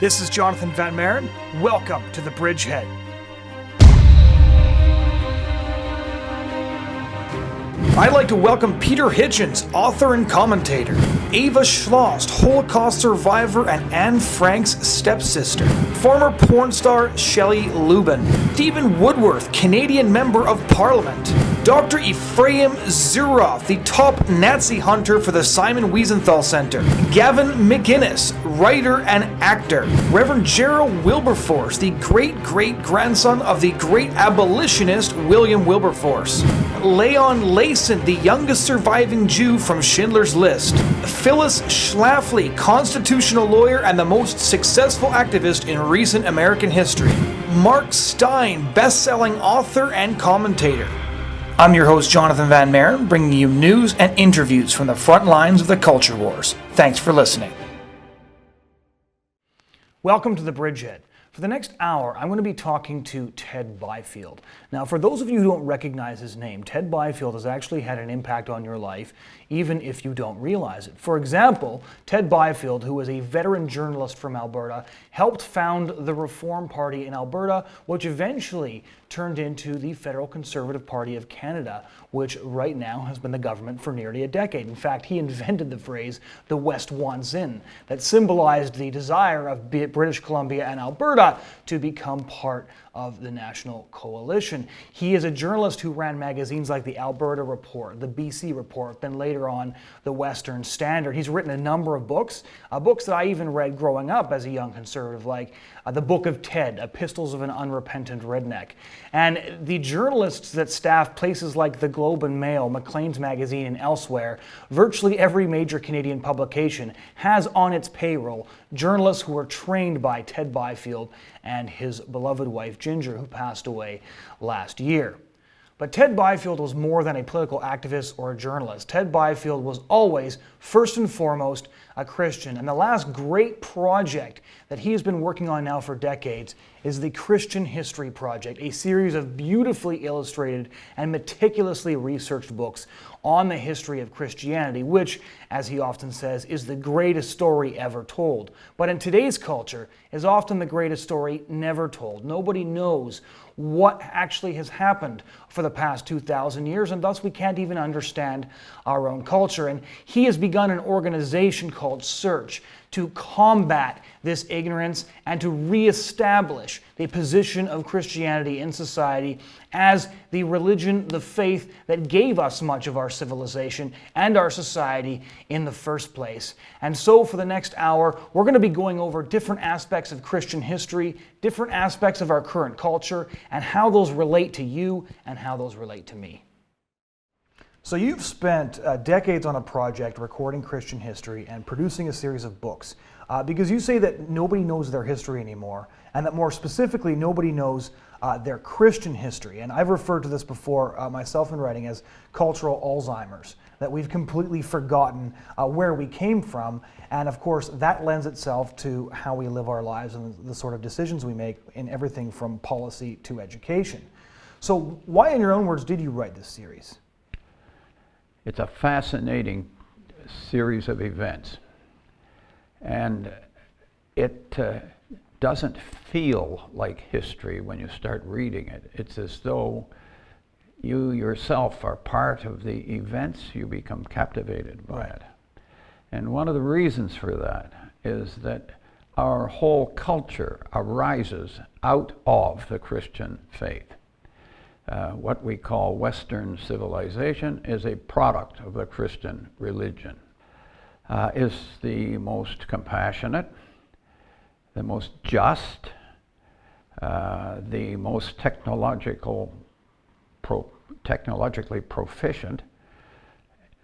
This is Jonathon Van Maren. Welcome to the Bridgehead. I'd like to welcome Peter Hitchens, author and commentator, Ava Schloss, Holocaust survivor and Anne Frank's stepsister, former porn star Shelley Lubin, Stephen Woodworth, Canadian Member of Parliament, Dr. Ephraim Zuroff, the top Nazi hunter for the Simon Wiesenthal Center, Gavin McInnes, writer and actor, Reverend Gerald Wilberforce, the great-great-grandson of the great abolitionist William Wilberforce, Leon Layson, the youngest surviving Jew from Schindler's List, Phyllis Schlafly, constitutional lawyer and the most successful activist in recent American history, Mark Stein, best-selling author and commentator. I'm your host, Jonathon Van Maren, bringing you news and interviews from the front lines of the culture wars. Thanks for listening. Welcome to the Bridgehead. For the next hour, I'm going to be talking to Ted Byfield. Now, for those of you who don't recognize his name, Ted Byfield has actually had an impact on your life, even if you don't realize it. For example, Ted Byfield, who was a veteran journalist from Alberta, helped found the Reform Party in Alberta, which eventually turned into the Federal Conservative Party of Canada, which right now has been the government for nearly a decade. In fact, he invented the phrase, "the West wants in," that symbolized the desire of British Columbia and Alberta to become part of the National Coalition. He is a journalist who ran magazines like the Alberta Report, the BC Report, then later on the Western Standard. He's written a number of books that I even read growing up as a young conservative, like The Book of Ted, Epistles of an Unrepentant Redneck. And the journalists that staff places like the Globe and Mail, Maclean's Magazine, and elsewhere, virtually every major Canadian publication has on its payroll journalists who were trained by Ted Byfield and his beloved wife Ginger, who passed away last year. But Ted Byfield was more than a political activist or a journalist. Ted Byfield was always, first and foremost, a Christian. And the last great project that he has been working on now for decades is the Christian History Project, a series of beautifully illustrated and meticulously researched books on the history of Christianity, which, as he often says, is the greatest story ever told. But in today's culture, is often the greatest story never told. Nobody knows what actually has happened for the past 2,000 years, and thus we can't even understand our own culture. And he has begun an organization called Search to combat this ignorance and to reestablish the position of Christianity in society as the religion, the faith that gave us much of our civilization and our society in the first place. And so for the next hour, we're going to be going over different aspects of Christian history, different aspects of our current culture, and how those relate to you and how those relate to me. So you've spent decades on a project recording Christian history and producing a series of books because you say that nobody knows their history anymore, and that more specifically, nobody knows their Christian history. And I've referred to this before myself in writing as cultural Alzheimer's, that we've completely forgotten where we came from. And of course, that lends itself to how we live our lives and the sort of decisions we make in everything from policy to education. So why, in your own words, did you write this series? It's a fascinating series of events, and it doesn't feel like history when you start reading it. It's as though you yourself are part of the events, you become captivated by it. And one of the reasons for that is that our whole culture arises out of the Christian faith. What we call Western civilization is a product of the Christian religion. Is the most compassionate, the most just, the most technologically proficient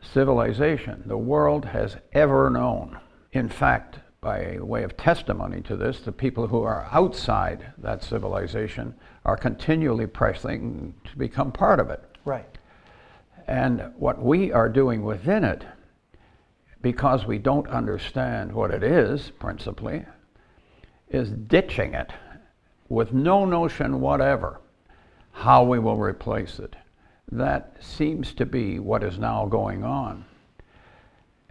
civilization the world has ever known. In fact, by way of testimony to this, the people who are outside that civilization are continually pressing to become part of it. Right. And what we are doing within it, because we don't understand what it is, principally, is ditching it with no notion whatever how we will replace it. That seems to be what is now going on.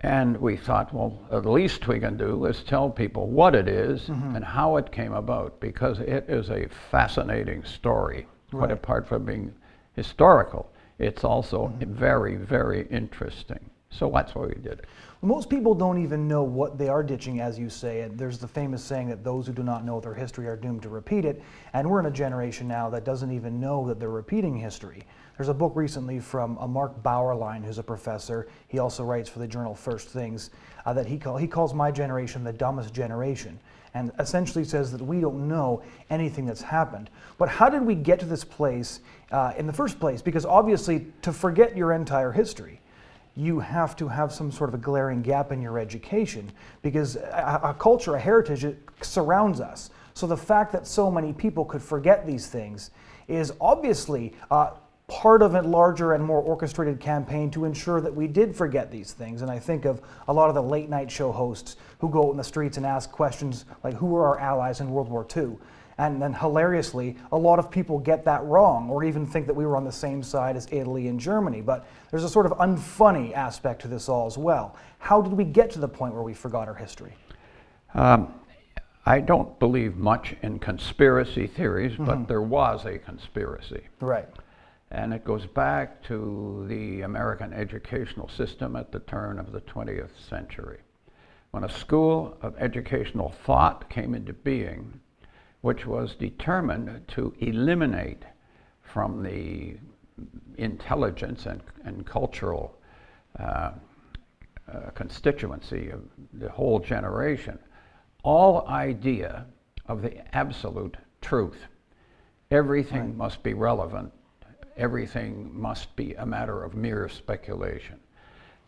And we thought, well, the least we can do is tell people what it is and how it came about, because it is a fascinating story. Right. Quite apart from being historical, it's also very, very interesting. So that's why we did it. Most people don't even know what they are ditching, as you say. And there's the famous saying that those who do not know their history are doomed to repeat it. And we're in a generation now that doesn't even know that they're repeating history. There's a book recently from Mark Bauerlein, who's a professor. He also writes for the journal First Things, that he calls my generation the dumbest generation, and essentially says that we don't know anything that's happened. But how did we get to this place in the first place? Because obviously, to forget your entire history, you have to have some sort of a glaring gap in your education, because a culture, a heritage, it surrounds us. So the fact that so many people could forget these things is obviously part of a larger and more orchestrated campaign to ensure that we did forget these things. And I think of a lot of the late night show hosts who go out in the streets and ask questions like, who were our allies in World War II? And then hilariously, a lot of people get that wrong, or even think that we were on the same side as Italy and Germany. But there's a sort of unfunny aspect to this all as well. How did we get to the point where we forgot our history? I don't believe much in conspiracy theories, but there was a conspiracy. Right. And it goes back to the American educational system at the turn of the 20th century, when a school of educational thought came into being, which was determined to eliminate from the intelligence and cultural constituency of the whole generation all idea of the absolute truth. Everything must be relevant. Everything must be a matter of mere speculation.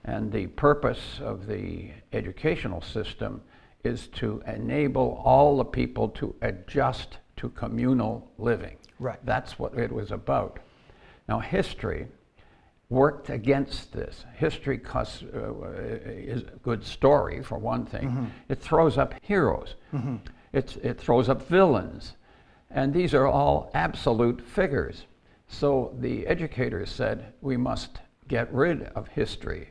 And the purpose of the educational system is to enable all the people to adjust to communal living. Right. That's what it was about. Now, history worked against this. History is a good story, for one thing. It throws up heroes. It throws up villains. And these are all absolute figures. So the educators said, we must get rid of history.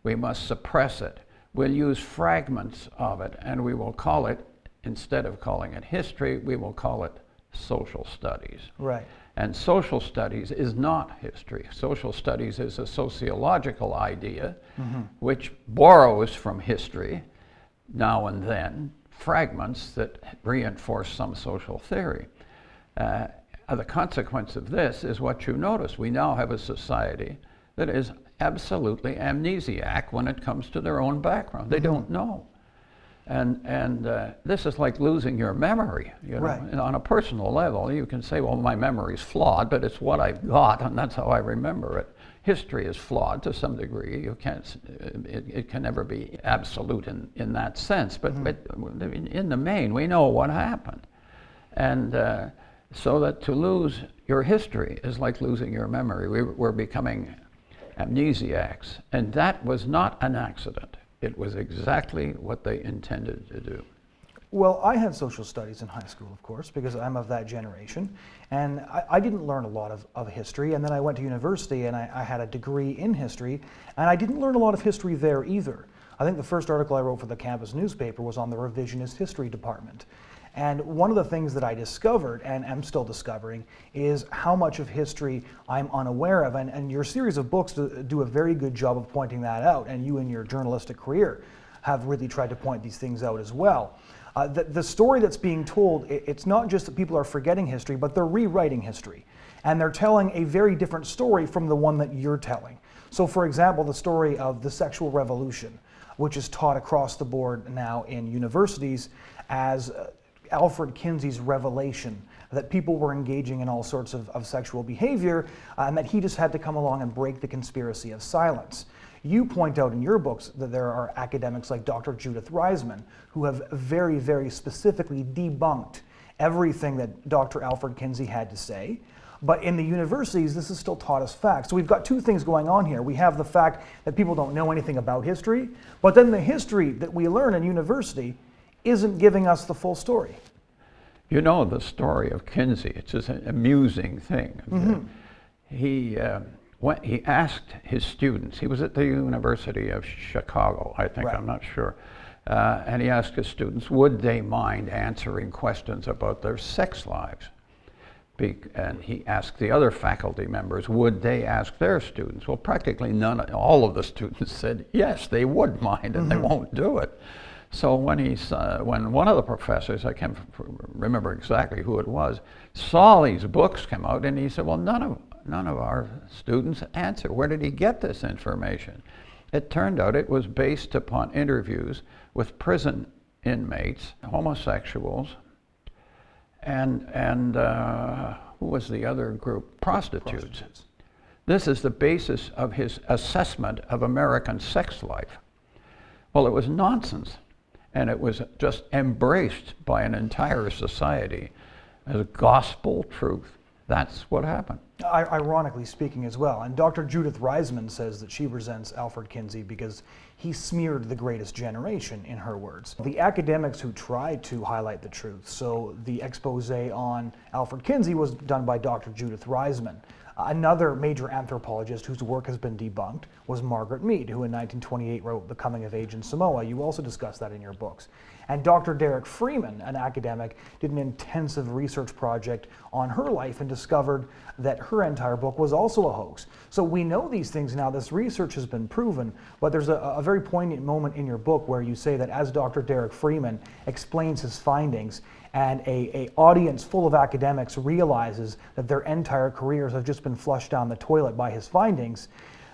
We must suppress it. We'll use fragments of it, and we will call it, instead of calling it history, we will call it social studies. Right. And social studies is not history. Social studies is a sociological idea which borrows from history now and then fragments that reinforce some social theory. The consequence of this is what you notice. We now have a society that is absolutely amnesiac when it comes to their own background. They don't know. And this is like losing your memory, you know. Right. And on a personal level, you can say, well, my memory's flawed, but it's what I've got, and that's how I remember it. History is flawed to some degree. You can't, it can never be absolute in that sense, but in the main, we know what happened. And so that to lose your history is like losing your memory. We're becoming amnesiacs, and that was not an accident. It was exactly what they intended to do. Well, I had social studies in high school, of course, because I'm of that generation, and I didn't learn a lot of history, and then I went to university and I had a degree in history, and I didn't learn a lot of history there either. I think the first article I wrote for the campus newspaper was on the Revisionist history department. And one of the things that I discovered, and am still discovering, is how much of history I'm unaware of. And your series of books do a very good job of pointing that out. And you in your journalistic career have really tried to point these things out as well. The story that's being told, it's not just that people are forgetting history, but they're rewriting history. And they're telling a very different story from the one that you're telling. So for example, the story of the sexual revolution, which is taught across the board now in universities as Alfred Kinsey's revelation that people were engaging in all sorts of sexual behavior, and that he just had to come along and break the conspiracy of silence. You point out in your books that there are academics like Dr. Judith Reisman who have very, very specifically debunked everything that Dr. Alfred Kinsey had to say. But in the universities, this is still taught as fact. So we've got two things going on here. We have the fact that people don't know anything about history, but then the history that we learn in university isn't giving us the full story. You know the story of Kinsey. It's just an amusing thing. He when he asked his students, he was at the University of Chicago, I think, Right. I'm not sure, and he asked his students, would they mind answering questions about their sex lives? And he asked the other faculty members, would they ask their students? Well, practically all of the students said, yes, they would mind, and they won't do it. So when one of the professors, I can't remember exactly who it was, saw these books come out, and he said, well, none of our students answer. Where did he get this information? It turned out it was based upon interviews with prison inmates, homosexuals, and who was the other group? Prostitutes. This is the basis of his assessment of American sex life. Well, it was nonsense, and it was just embraced by an entire society as gospel truth. That's what happened. Ironically speaking as well. And Dr. Judith Reisman says that she resents Alfred Kinsey because he smeared the greatest generation, in her words. The academics who tried to highlight the truth, so the expose on Alfred Kinsey was done by Dr. Judith Reisman. Another major anthropologist whose work has been debunked was Margaret Mead, who in 1928 wrote The Coming of Age in Samoa. You also discuss that in your books. And Dr. Derek Freeman, an academic, did an intensive research project on her life and discovered that her entire book was also a hoax. So we know these things now. This research has been proven, but there's a very poignant moment in your book where you say that as Dr. Derek Freeman explains his findings, and a audience full of academics realizes that their entire careers have just been flushed down the toilet by his findings,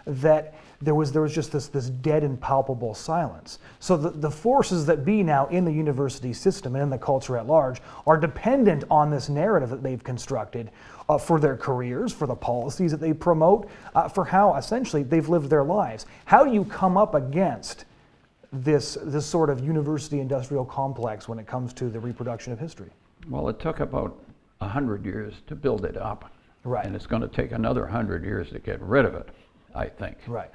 that there was just this dead and palpable silence. So the forces that be now in the university system and in the culture at large are dependent on this narrative that they've constructed for their careers, for the policies that they promote, for how essentially they've lived their lives. How do you come up against this sort of university industrial complex when it comes to the reproduction of history? Well, it took about 100 years to build it up. Right. And it's going to take another 100 years to get rid of it, I think. Right.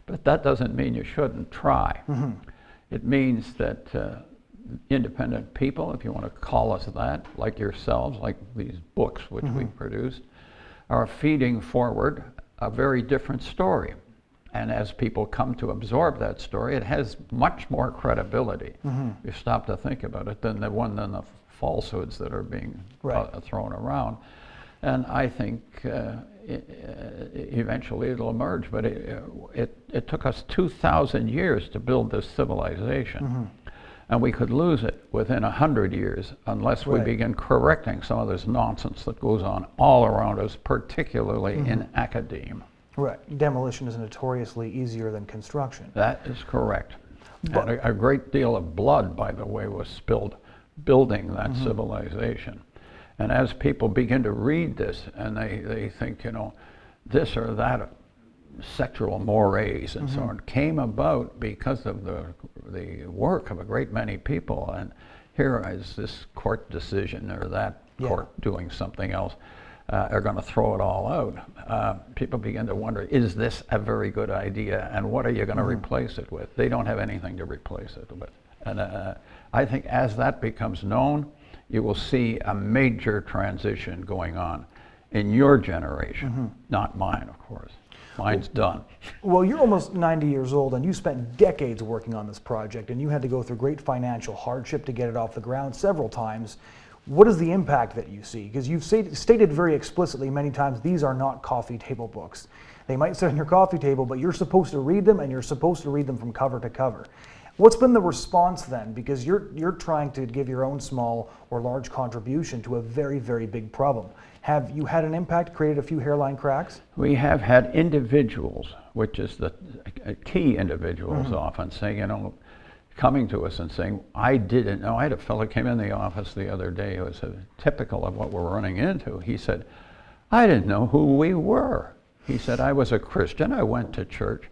But that doesn't mean you shouldn't try. Mm-hmm. It means that independent people, if you want to call us that, like yourselves, like these books which we produced, are feeding forward a very different story. And as people come to absorb that story, it has much more credibility, if you stop to think about it, than the falsehoods that are being thrown around. And I think eventually it'll emerge, but it took us 2,000 years to build this civilization. And we could lose it within 100 years unless we begin correcting some of this nonsense that goes on all around us, particularly in academia. Right. Demolition is notoriously easier than construction. That is correct. And a great deal of blood, by the way, was spilled building that civilization. And as people begin to read this and they think, this or that sexual mores and so on came about because of the work of a great many people. And here is this court decision or that court doing something else. Are going to throw it all out. People begin to wonder, is this a very good idea, and what are you going to replace it with? They don't have anything to replace it with. And I think as that becomes known, you will see a major transition going on in your generation, not mine, of course. Mine's done. Well, you're almost 90 years old, and you spent decades working on this project, and you had to go through great financial hardship to get it off the ground several times. What is the impact that you see? Because you've stated very explicitly many times, these are not coffee table books. They might sit on your coffee table, but you're supposed to read them, and you're supposed to read them from cover to cover. What's been the response then? Because you're trying to give your own small or large contribution to a very, very big problem. Have you had an impact, created a few hairline cracks? We have had individuals, which is the key individuals often saying, coming to us and saying, I didn't know. I had a fellow came in the office the other day who was typical of what we're running into. He said, I didn't know who we were. He said, I was a Christian, I went to church,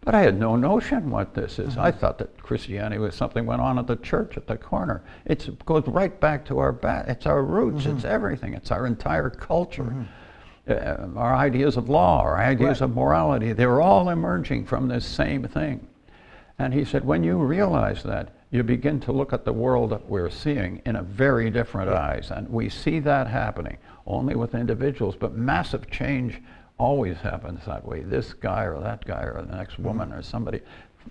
but I had no notion what this is. I thought that Christianity was something went on at the church at the corner. It goes right back to it's our roots, it's everything, it's our entire culture. Our ideas of law, our ideas of morality, they're all emerging from this same thing. And he said, when you realize that, you begin to look at the world that we're seeing in a very different eyes. And we see that happening only with individuals, but massive change always happens that way. This guy or that guy or the next woman or somebody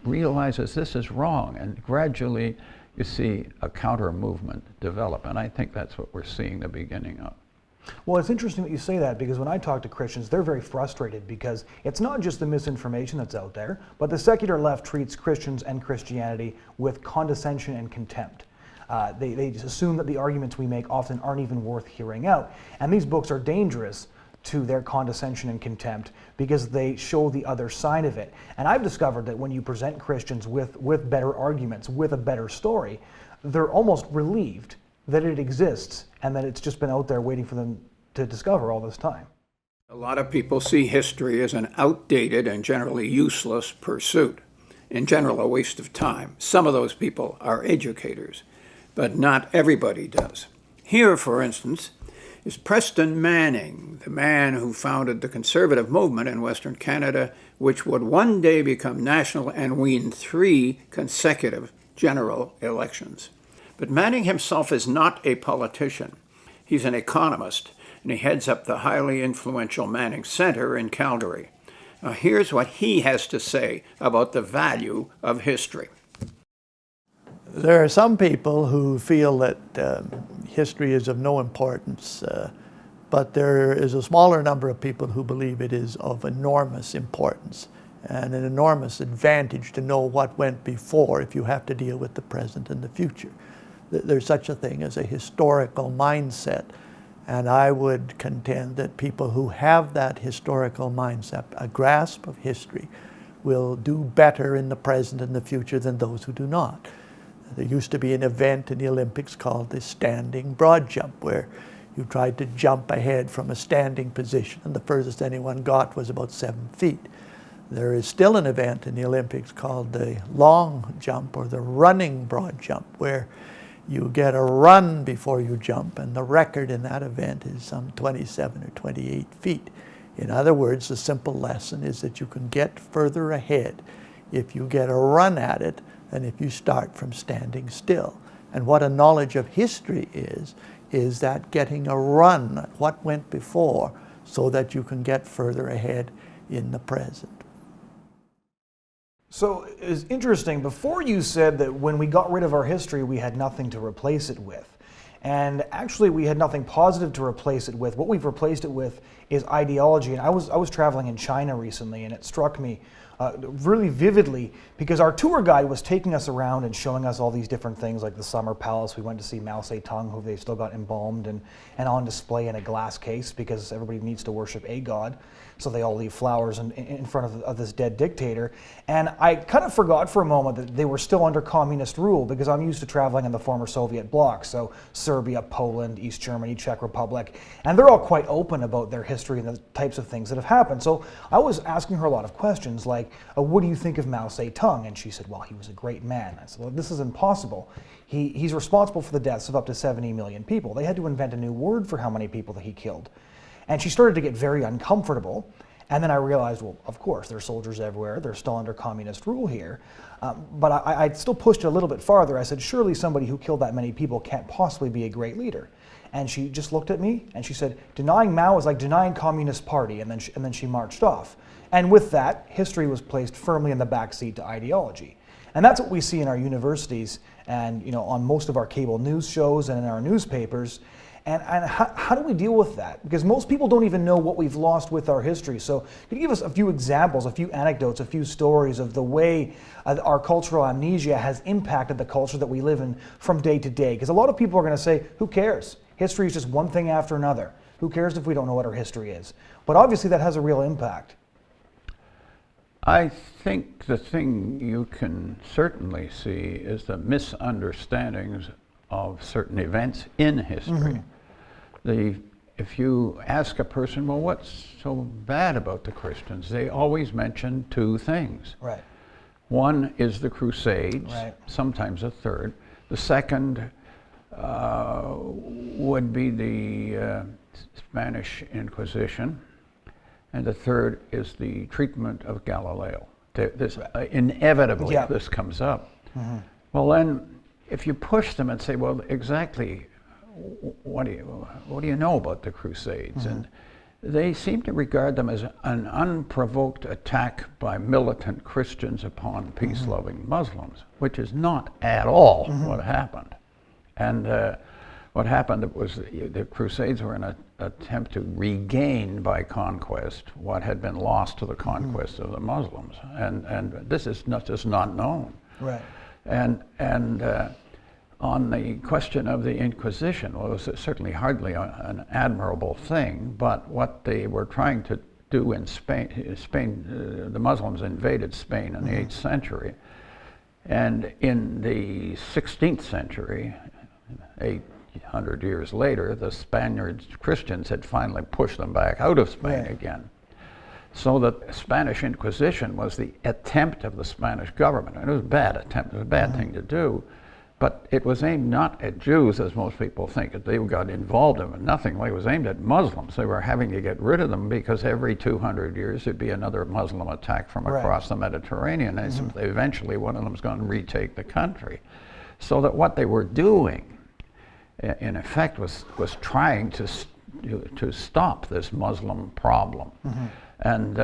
realizes this is wrong, and gradually you see a counter movement develop, and I think that's what we're seeing the beginning of. Well, it's interesting that you say that, because when I talk to Christians, they're very frustrated because it's not just the misinformation that's out there, but the secular left treats Christians and Christianity with condescension and contempt. They just assume that the arguments we make often aren't even worth hearing out. And these books are dangerous to their condescension and contempt because they show the other side of it. And I've discovered that when you present Christians with better arguments, with a better story, they're almost relieved that it exists and that it's just been out there waiting for them to discover all this time. A lot of people see history as an outdated and generally useless pursuit, in general a waste of time. Some of those people are educators, but not everybody does. Here, for instance, is Preston Manning, the man who founded the conservative movement in Western Canada, which would one day become national and win 3 consecutive general elections. But Manning himself is not a politician. He's an economist, and he heads up the highly influential Manning Center in Calgary. Now, here's what he has to say about the value of history. There are some people who feel that history is of no importance, but there is a smaller number of people who believe it is of enormous importance and an enormous advantage to know what went before if you have to deal with the present and the future. There's such a thing as a historical mindset, and I would contend that people who have that historical mindset, a grasp of history, will do better in the present and the future than those who do not. There used to be an event in the Olympics called the standing broad jump, where you tried to jump ahead from a standing position, and the furthest anyone got was about 7 feet. There is still an event in the Olympics called the long jump, or the running broad jump, where you get a run before you jump, and the record in that event is some 27 or 28 feet. In other words, the simple lesson is that you can get further ahead if you get a run at it than if you start from standing still. And what a knowledge of history is that getting a run at what went before so that you can get further ahead in the present. So it's interesting, before you said that when we got rid of our history, we had nothing to replace it with. And actually we had nothing positive to replace it with. What we've replaced it with is ideology. And I was traveling in China recently, and it struck me really vividly, because our tour guide was taking us around and showing us all these different things, like the Summer Palace. We went to see Mao Zedong, who they've still got embalmed and on display in a glass case, because everybody needs to worship a god. So they all leave flowers in front of this dead dictator. And I kind of forgot for a moment that they were still under communist rule, because I'm used to traveling in the former Soviet bloc, so Serbia, Poland, East Germany, Czech Republic, and they're all quite open about their history and the types of things that have happened. So I was asking her a lot of questions like, what do you think of Mao Zedong? And she said, well, he was a great man. I said, well, this is impossible. He's responsible for the deaths of up to 70 million people. They had to invent a new word for how many people that he killed. And she started to get very uncomfortable. And then I realized, well, of course, there are soldiers everywhere. They're still under communist rule here. But I still pushed it a little bit farther. I said, surely somebody who killed that many people can't possibly be a great leader. And she just looked at me and she said, denying Mao is like denying Communist Party. And then she marched off. And with that, history was placed firmly in the backseat to ideology. And that's what we see in our universities and on most of our cable news shows and in our newspapers. And how do we deal with that? Because most people don't even know what we've lost with our history. So could you give us a few examples, a few anecdotes, a few stories of the way our cultural amnesia has impacted the culture that we live in from day to day? Because a lot of people are going to say, who cares? History is just one thing after another. Who cares if we don't know what our history is? But obviously that has a real impact. I think the thing you can certainly see is the misunderstandings of certain events in history. If you ask a person, well, what's so bad about the Christians? They always mention 2 things. Right. One is the Crusades, right. Sometimes a third. The second would be the Spanish Inquisition. And the third is the treatment of Galileo. Inevitably, this comes up. Well, then, if you push them and say, well, exactly, what do you know about the Crusades? they seem to regard them as an unprovoked attack by militant Christians upon peace-loving Muslims, which is not at all what happened. And what happened was the Crusades were an attempt to regain by conquest what had been lost to the conquest of the Muslims, and this is just not known. Right. And on the question of the Inquisition, well, it was certainly hardly an admirable thing, but what they were trying to do in Spain, the Muslims invaded Spain in the 8th century, and in the 16th century, 800 years later, the Spaniards, Christians, had finally pushed them back out of Spain again. So the Spanish Inquisition was the attempt of the Spanish government, and it was a bad attempt, it was a bad thing to do, but it was aimed not at Jews, as most people think, that they got involved in it, nothing. It was aimed at Muslims. They were having to get rid of them because every 200 years there'd be another Muslim attack from across the Mediterranean, and eventually one of them's going to retake the country. So that what they were doing, in effect, was trying to stop this Muslim problem. And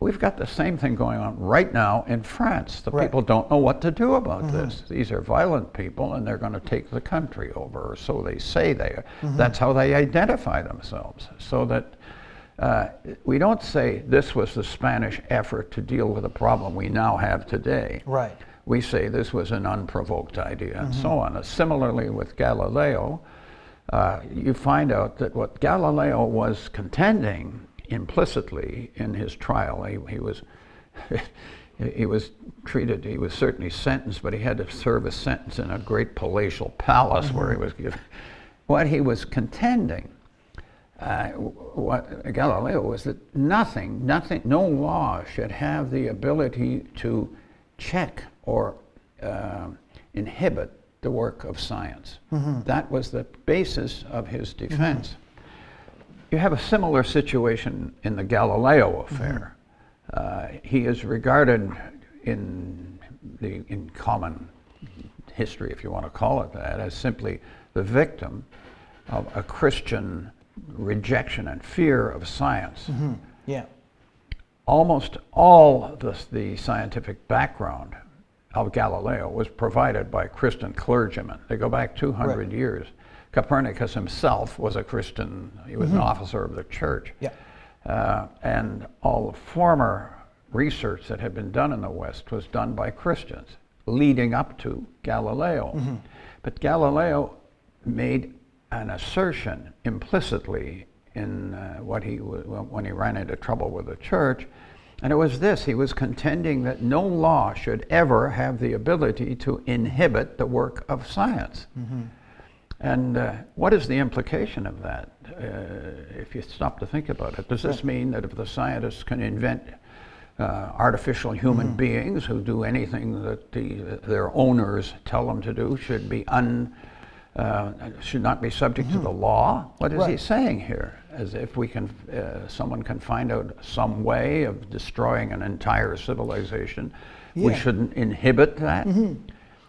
we've got the same thing going on right now in France. The people don't know what to do about this. These are violent people, and they're going to take the country over, or so they say they are. That's how they identify themselves. So that we don't say this was the Spanish effort to deal with a problem we now have today. Right. We say this was an unprovoked idea, and so on. Similarly with Galileo, you find out that what Galileo was contending implicitly in his trial, he was he was treated, he was certainly sentenced, but he had to serve a sentence in a great palatial palace where he was given. What he was contending, what Galileo was that no law should have the ability to check or inhibit the work of science. That was the basis of his defense. You have a similar situation in the Galileo affair. He is regarded in common history, if you want to call it that, as simply the victim of a Christian rejection and fear of science. Yeah. Almost all the scientific background of Galileo was provided by Christian clergymen. They go back 200 years. Copernicus himself was a Christian, he was an officer of the church. And all the former research that had been done in the West was done by Christians, leading up to Galileo. But Galileo made an assertion implicitly in when he ran into trouble with the church, and it was this: he was contending that no law should ever have the ability to inhibit the work of science. And what is the implication of that, if you stop to think about it? Does this mean that if the scientists can invent artificial human beings who do anything that their owners tell them to do should not be subject to the law? What is he saying here? As if someone can find out some way of destroying an entire civilization, we shouldn't inhibit that?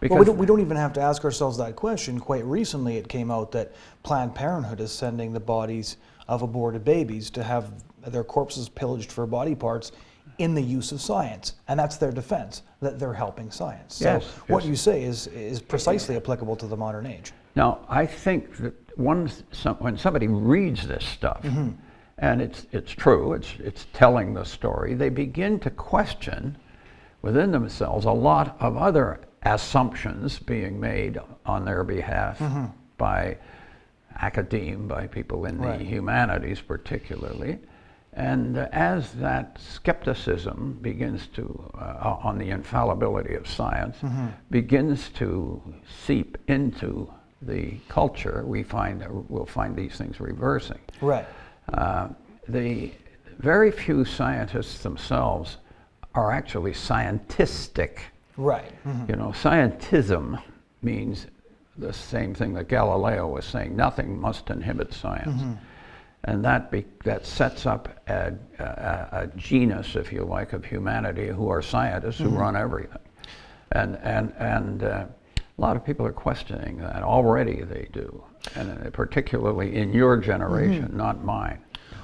Well, we don't even have to ask ourselves that question. Quite recently it came out that Planned Parenthood is sending the bodies of aborted babies to have their corpses pillaged for body parts in the use of science. And that's their defense, that they're helping science. So what you say is precisely applicable to the modern age. Now, I think that when somebody reads this stuff, and it's true, it's telling the story, they begin to question within themselves a lot of other assumptions being made on their behalf by academe, by people in the humanities particularly. And as that skepticism begins to, on the infallibility of science, begins to seep into the culture, we'll find these things reversing. The very few scientists themselves are actually scientistic. You know, scientism means the same thing that Galileo was saying: nothing must inhibit science. And that sets up a genus, if you like, of humanity who are scientists who run everything. And a lot of people are questioning that already. They do, and particularly in your generation, not mine.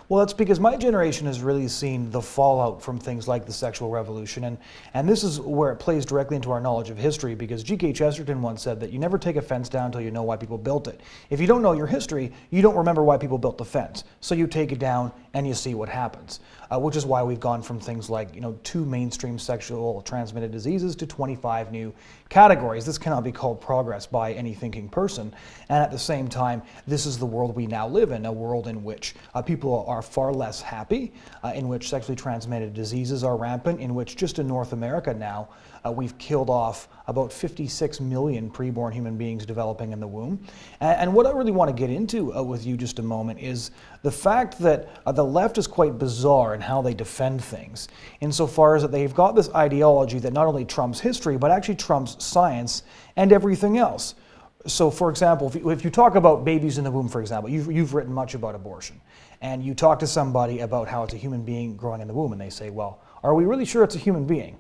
Well, that's because my generation has really seen the fallout from things like the sexual revolution, and this is where it plays directly into our knowledge of history, because G.K. Chesterton once said that you never take a fence down until you know why people built it. If you don't know your history, you don't remember why people built the fence. So you take it down and you see what happens, which is why we've gone from things like 2 mainstream sexual transmitted diseases to 25 new categories. This cannot be called progress by any thinking person. And at the same time, this is the world we now live in, a world in which people are far less happy, in which sexually transmitted diseases are rampant, in which just in North America now, we've killed off about 56 million preborn human beings developing in the womb. And what I really want to get into with you just a moment is the fact that the left is quite bizarre in how they defend things, insofar as that they've got this ideology that not only trumps history, but actually trumps science and everything else. So, for example, if you talk about babies in the womb, for example, you've written much about abortion, and you talk to somebody about how it's a human being growing in the womb, and they say, well, are we really sure it's a human being?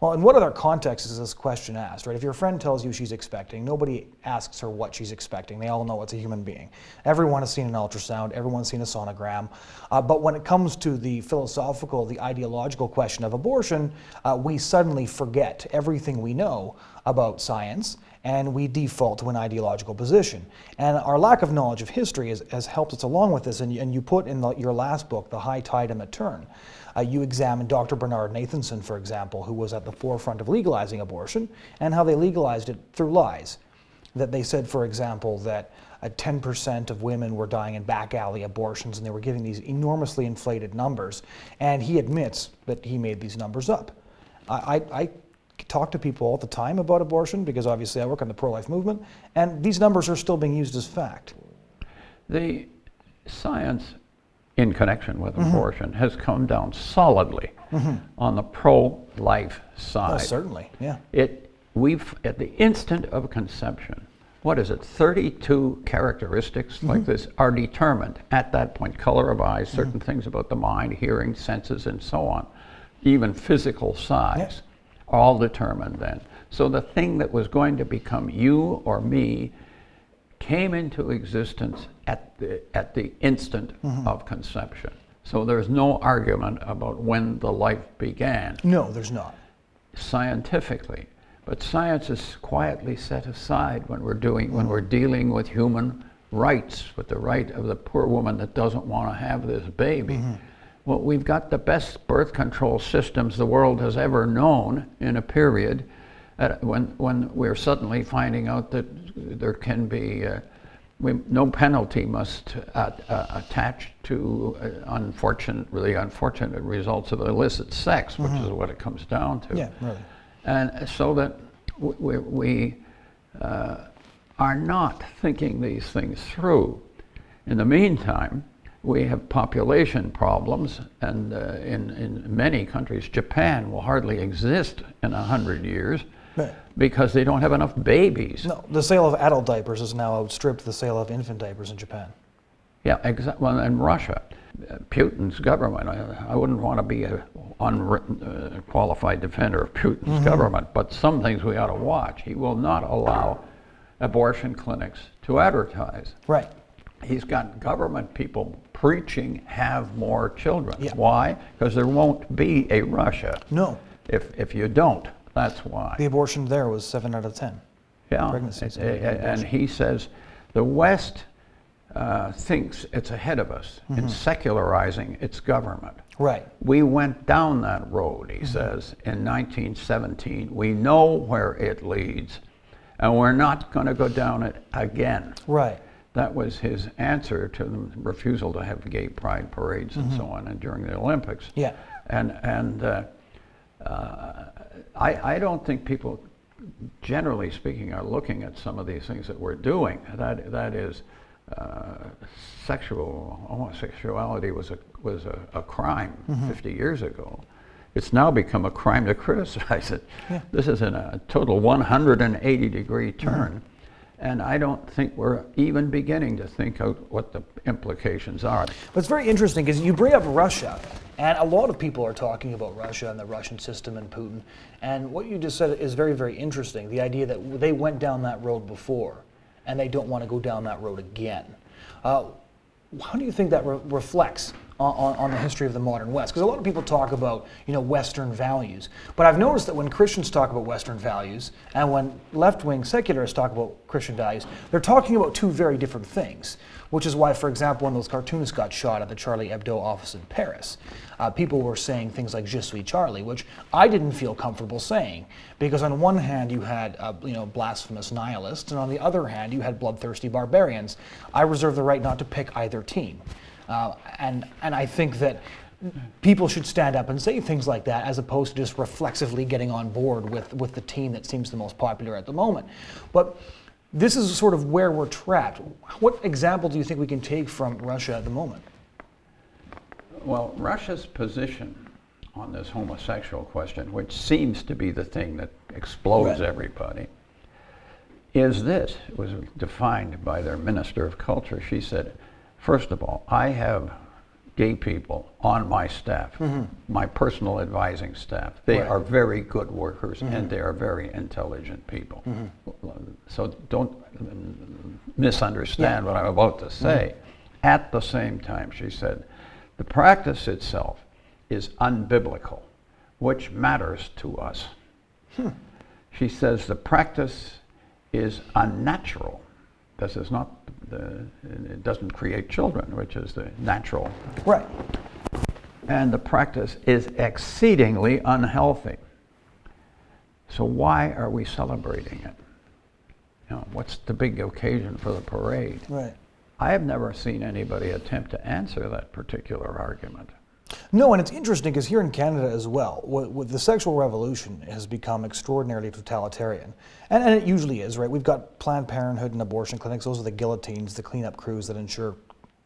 Well, in what other context is this question asked, right? If your friend tells you she's expecting, nobody asks her what she's expecting. They all know it's a human being. Everyone has seen an ultrasound. Everyone's seen a sonogram. But when it comes to the philosophical, the ideological question of abortion, we suddenly forget everything we know about science, and we default to an ideological position. And our lack of knowledge of history has helped us along with this, and you put in your last book, The High Tide and the Turn. You examined Dr. Bernard Nathanson, for example, who was at the forefront of legalizing abortion, and how they legalized it through lies. That they said, for example, that 10% of women were dying in back alley abortions, and they were giving these enormously inflated numbers. And he admits that he made these numbers up. I talk to people all the time about abortion, because obviously I work on the pro-life movement, and these numbers are still being used as fact. The science in connection with abortion has come down solidly on the pro-life side. Oh, certainly, yeah. We've, at the instant of conception, 32 characteristics like this are determined at that point. Color of eyes, certain things about the mind, hearing, senses, and so on. Even physical size, all determined then. So the thing that was going to become you or me came into existence at the instant of conception. So there's no argument about when the life began. No, there's not. Scientifically. But science is quietly set aside when we're dealing with human rights, with the right of the poor woman that doesn't want to have this baby. Well, we've got the best birth control systems the world has ever known in a period when we're suddenly finding out that there can be no penalty must attach to really unfortunate results of illicit sex, which is what it comes down to. Yeah, really. And so that we are not thinking these things through. In the meantime, we have population problems, and in many countries, Japan will hardly exist in 100 years because they don't have enough babies. No, the sale of adult diapers has now outstripped the sale of infant diapers in Japan. Yeah, well, in Russia, Putin's government, I wouldn't want to be an unwritten, qualified defender of Putin's government, but some things we ought to watch. He will not allow abortion clinics to advertise. Right. He's got government people preaching, have more children. Yeah. Why? Because there won't be a Russia. No. If you don't, that's why. The abortion there was 7 out of 10. Yeah, Pregnancies. and he says the West thinks it's ahead of us in secularizing its government. Right. We went down that road, he says, in 1917. We know where it leads, and we're not going to go down it again. Right. That was his answer to the refusal to have gay pride parades and so on, and during the Olympics. Yeah. And I don't think people, generally speaking, are looking at some of these things that we're doing. That is, homosexuality was a crime 50 years ago. It's now become a crime to criticize it. Yeah. This is in a total 180-degree turn. And I don't think we're even beginning to think out what the implications are. But it's very interesting because you bring up Russia, and a lot of people are talking about Russia and the Russian system and Putin. And what you just said is very, very interesting. The idea that they went down that road before, and they don't want to go down that road again. How do you think that reflects on the history of the modern West. Because a lot of people talk about, Western values. But I've noticed that when Christians talk about Western values, and when left-wing secularists talk about Christian values, they're talking about two very different things. Which is why, for example, when those cartoonists got shot at the Charlie Hebdo office in Paris, people were saying things like "Je suis Charlie," which I didn't feel comfortable saying, because on one hand you had blasphemous nihilists, and on the other hand you had bloodthirsty barbarians. I reserve the right not to pick either team, and I think that people should stand up and say things like that, as opposed to just reflexively getting on board with the team that seems the most popular at the moment. But this is sort of where we're trapped. What example do you think we can take from Russia at the moment? Well, Russia's position on this homosexual question, which seems to be the thing that explodes everybody, is this. It was defined by their Minister of Culture. She said, first of all, I have gay people on my staff, my personal advising staff. They are very good workers, and they are very intelligent people. So don't misunderstand what I'm about to say. At the same time, she said, the practice itself is unbiblical, which matters to us. She says the practice is unnatural. This is not it doesn't create children, which is the natural. Right. And the practice is exceedingly unhealthy. So why are we celebrating it? What's the big occasion for the parade? Right. I have never seen anybody attempt to answer that particular argument. No, and it's interesting because here in Canada as well, with the sexual revolution has become extraordinarily totalitarian. And it usually is, right? We've got Planned Parenthood and abortion clinics. Those are the guillotines, the cleanup crews that ensure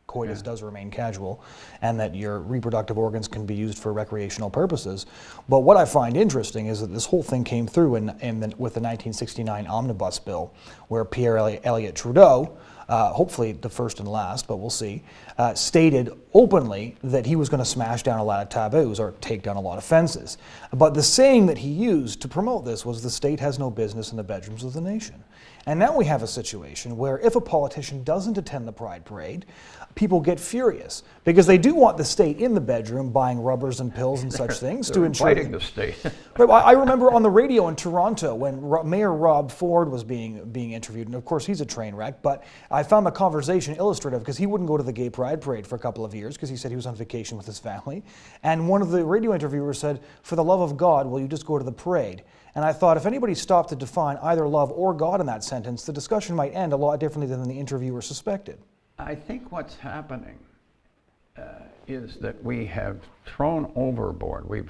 coitus does remain casual and that your reproductive organs can be used for recreational purposes. But what I find interesting is that this whole thing came through with the 1969 Omnibus Bill, where Pierre Elliott Trudeau, hopefully the first and last, but we'll see, stated openly that he was going to smash down a lot of taboos or take down a lot of fences. But the saying that he used to promote this was, the state has no business in the bedrooms of the nation. And now we have a situation where if a politician doesn't attend the Pride Parade, people get furious because they do want the state in the bedroom buying rubbers and pills and such things to ensure. Fighting the state. I remember on the radio in Toronto when Mayor Rob Ford was being interviewed, and of course he's a train wreck, but I found the conversation illustrative because he wouldn't go to the Gay Pride Parade for a couple of years because he said he was on vacation with his family. And one of the radio interviewers said, "For the love of God, will you just go to the parade?" And I thought, if anybody stopped to define either love or God in that sentence, the discussion might end a lot differently than the interviewer suspected. I think what's happening is that we have thrown overboard.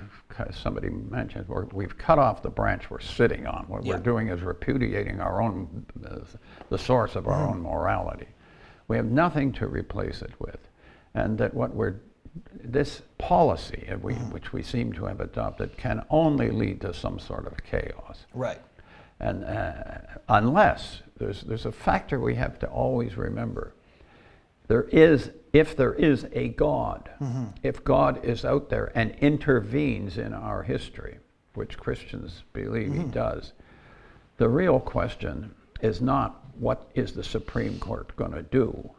Somebody mentioned, we've cut off the branch we're sitting on. What we're doing is repudiating our own, the source of our own morality. We have nothing to replace it with. And that this policy, which we seem to have adopted, can only lead to some sort of chaos. Right. And unless, there's a factor we have to always remember. If there is a God, if God is out there and intervenes in our history, which Christians believe he does, the real question is not what is the Supreme Court going to do.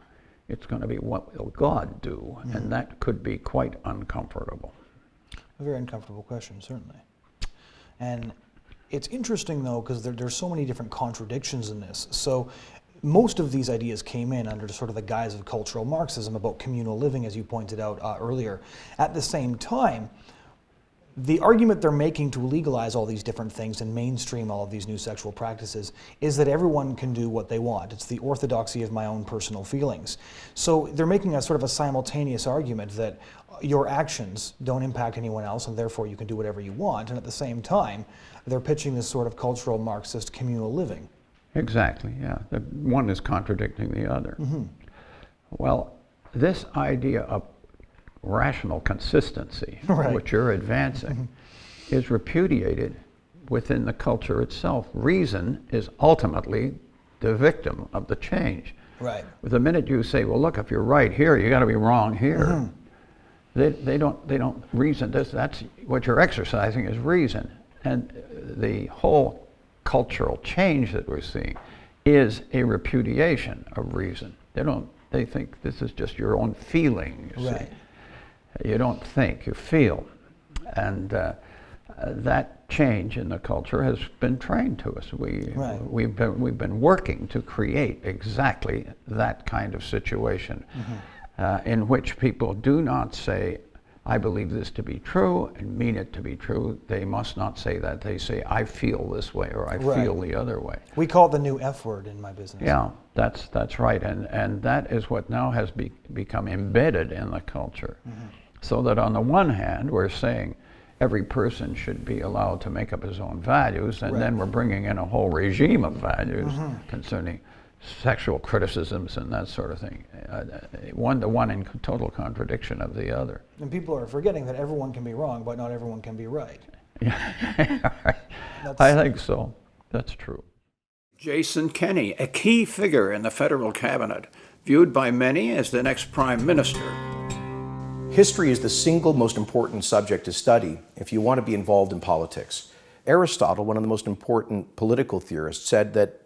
It's going to be what will God do, and that could be quite uncomfortable. A very uncomfortable question, certainly. And it's interesting, though, because there's so many different contradictions in this. So most of these ideas came in under sort of the guise of cultural Marxism about communal living, as you pointed out earlier. At the same time, the argument they're making to legalize all these different things and mainstream all of these new sexual practices is that everyone can do what they want. It's the orthodoxy of my own personal feelings. So they're making a sort of a simultaneous argument that your actions don't impact anyone else and therefore you can do whatever you want. And at the same time, they're pitching this sort of cultural Marxist communal living. Exactly, yeah. The one is contradicting the other. Well, this idea of rational consistency, which you're advancing, is repudiated within the culture itself. Reason is ultimately the victim of the change. Right. The minute you say, well, look, if you're right here, you got to be wrong here. They don't reason. That's what you're exercising is reason. And the whole cultural change that we're seeing is a repudiation of reason. They think this is just your own feeling, you see. You don't think, you feel. And that change in the culture has been trained to us. We've been working to create exactly that kind of situation in which people do not say, I believe this to be true and mean it to be true. They must not say that. They say, I feel this way or I feel the other way. We call it the new F word in my business. Yeah, that's right. And that is what now has become embedded in the culture. So that on the one hand, we're saying every person should be allowed to make up his own values, and then we're bringing in a whole regime of values concerning sexual criticisms and that sort of thing. One in total contradiction of the other. And people are forgetting that everyone can be wrong, but not everyone can be right. I think so. That's true. Jason Kenney, a key figure in the federal cabinet, viewed by many as the next prime minister. History is the single most important subject to study if you want to be involved in politics. Aristotle, one of the most important political theorists, said that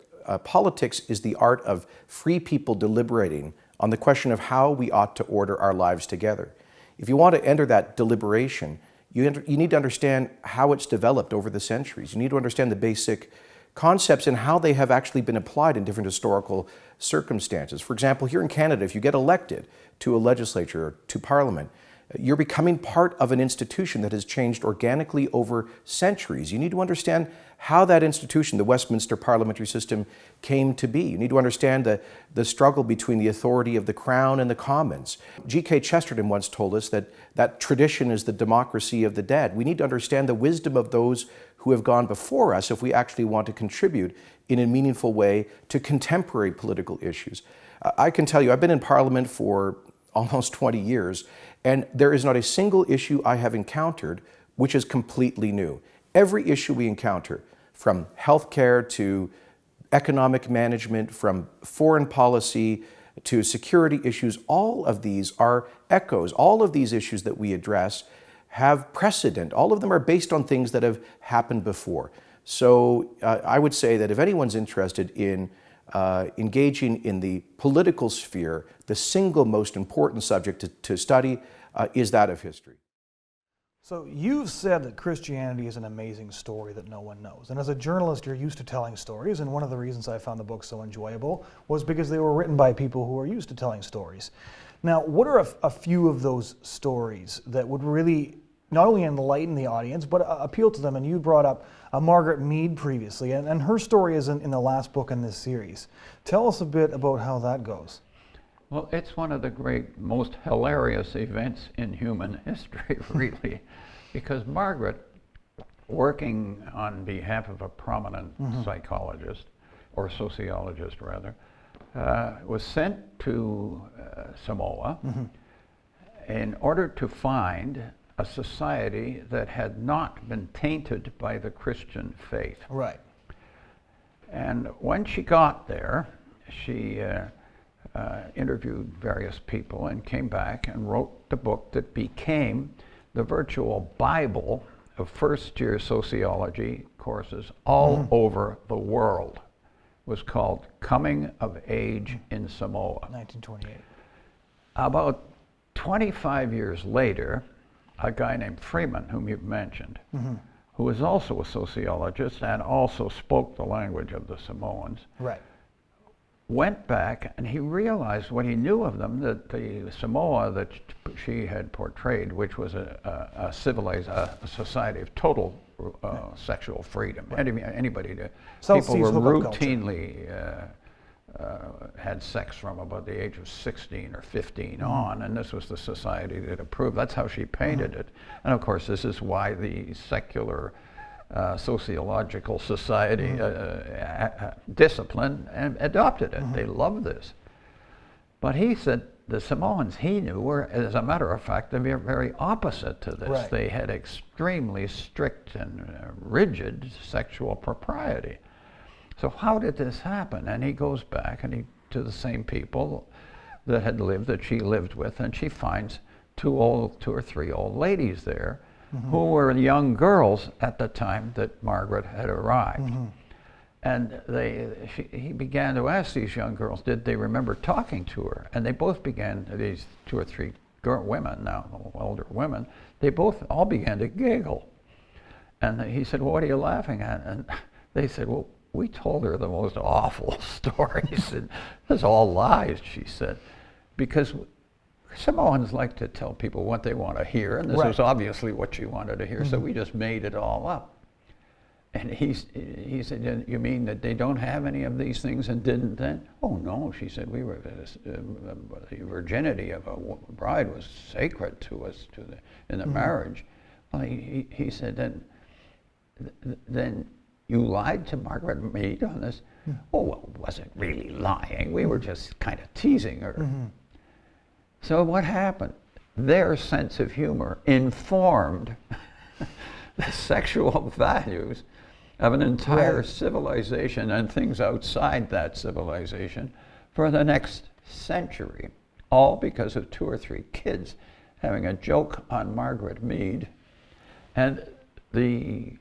politics is the art of free people deliberating on the question of how we ought to order our lives together. If you want to enter that deliberation, you need to understand how it's developed over the centuries. You need to understand the basic concepts and how they have actually been applied in different historical circumstances. For example, here in Canada, if you get elected to a legislature or to Parliament, you're becoming part of an institution that has changed organically over centuries. You need to understand how that institution, the Westminster parliamentary system, came to be. You need to understand the struggle between the authority of the Crown and the Commons. G.K. Chesterton once told us that tradition is the democracy of the dead. We need to understand the wisdom of those who have gone before us if we actually want to contribute in a meaningful way to contemporary political issues. I can tell you, I've been in Parliament for almost 20 years, and there is not a single issue I have encountered which is completely new. Every issue we encounter, from healthcare to economic management, from foreign policy to security issues, all of these are echoes. All of these issues that we address have precedent. All of them are based on things that have happened before. So I would say that if anyone's interested in engaging in the political sphere, the single most important subject to study is that of history. So you've said that Christianity is an amazing story that no one knows. And as a journalist, you're used to telling stories, and one of the reasons I found the book so enjoyable was because they were written by people who are used to telling stories. Now, what are a few of those stories that would really not only enlighten the audience, but appeal to them? And you brought up Margaret Mead previously, and her story is in the last book in this series. Tell us a bit about how that goes. Well, it's one of the great, most hilarious events in human history, really, because Margaret, working on behalf of a prominent psychologist, or sociologist rather, was sent to Samoa in order to find a society that had not been tainted by the Christian faith. Right. And when she got there, she interviewed various people and came back and wrote the book that became the virtual Bible of first-year sociology courses all over the world. It was called Coming of Age in Samoa. 1928. About 25 years later, a guy named Freeman, whom you've mentioned, who was also a sociologist and also spoke the language of the Samoans, Right. went back and he realized what he knew of them, that the Samoa that she had portrayed, which was a civilized, a society of total sexual freedom. Anybody, people were routinely had sex from about the age of 16 or 15 on, and this was the society that approved. That's how she painted it. And of course, this is why the secular sociological society discipline and adopted it. They loved this. But he said the Samoans he knew were, as a matter of fact, the very opposite to this. Right. They had extremely strict and rigid sexual propriety. So how did this happen? And he goes back to the same people that had lived, that she lived with, and she finds two or three old ladies there who were young girls at the time that Margaret had arrived. And he began to ask these young girls, did they remember talking to her? And they both began, these two or three women, now older women, they both all began to giggle. And he said, well, what are you laughing at? And they said, well, we told her the most awful stories. And it's all lies, she said. Because Samoans like to tell people what they want to hear, and this was obviously what she wanted to hear, so we just made it all up. And he said, you mean that they don't have any of these things and didn't then? Oh, no, she said, we were, the virginity of a bride was sacred to us in the marriage. Well, he said, then you lied to Margaret Mead on this? Oh, well, it wasn't really lying. We were just kind of teasing her. So what happened? Their sense of humor informed the sexual values of an entire civilization and things outside that civilization for the next century, all because of 2 or 3 kids having a joke on Margaret Mead. And the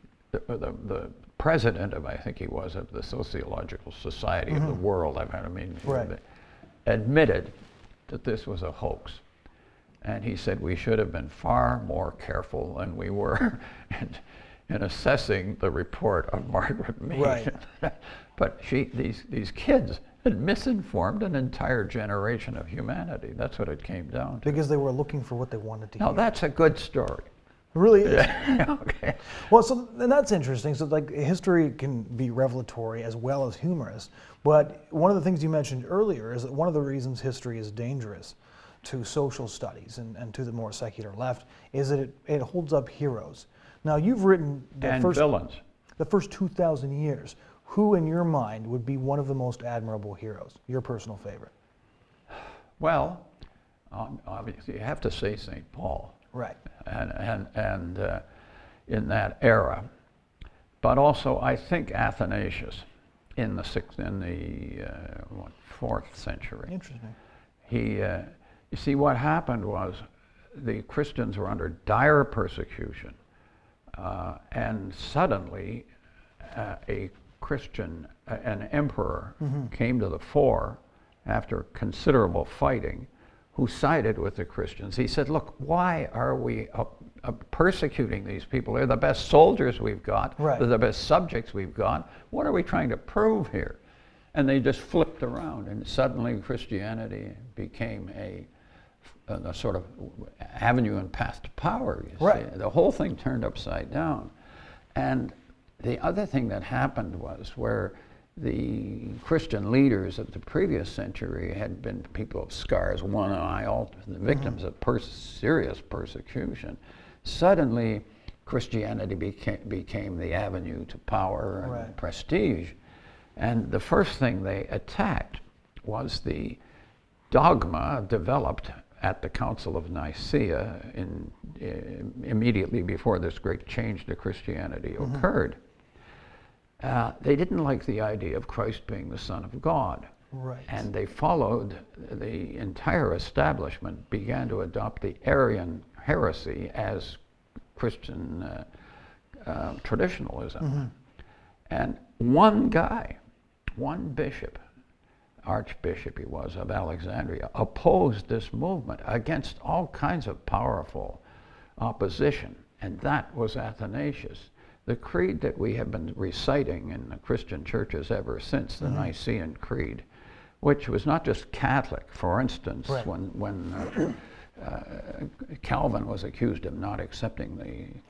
president of, I think he was, of the Sociological Society of the World, admitted that this was a hoax. And he said we should have been far more careful than we were in assessing the report of Margaret Mead. But these kids had misinformed an entire generation of humanity. That's what it came down to. Because they were looking for what they wanted to hear. Now that's a good story. It really is. Okay. Well, so and that's interesting. So like history can be revelatory as well as humorous. But one of the things you mentioned earlier is that one of the reasons history is dangerous to social studies and to the more secular left is that it holds up heroes. Now you've written villains. The first 2,000 years. Who in your mind would be one of the most admirable heroes? Your personal favorite? Well, obviously you have to say St. Paul. Right. And in that era, but also I think Athanasius in the 4th century. Interesting. You see, what happened was the Christians were under dire persecution, and suddenly a Christian, an emperor, came to the fore after considerable fighting, who sided with the Christians. He said, look, why are we persecuting these people? They're the best soldiers we've got. Right. They're the best subjects we've got. What are we trying to prove here? And they just flipped around, and suddenly Christianity became a sort of avenue and path to power. You see. The whole thing turned upside down. And the other thing that happened was where the Christian leaders of the previous century had been people of scars, one eye, all the victims of serious persecution. Suddenly, Christianity became the avenue to power and prestige. And the first thing they attacked was the dogma developed at the Council of Nicaea immediately before this great change to Christianity occurred. They didn't like the idea of Christ being the Son of God. Right. And they followed, the entire establishment began to adopt the Arian heresy as Christian traditionalism. And one guy, one bishop, archbishop he was of Alexandria, opposed this movement against all kinds of powerful opposition, and that was Athanasius. The creed that we have been reciting in the Christian churches ever since, the Nicene Creed, which was not just Catholic. For instance, when Calvin was accused of not accepting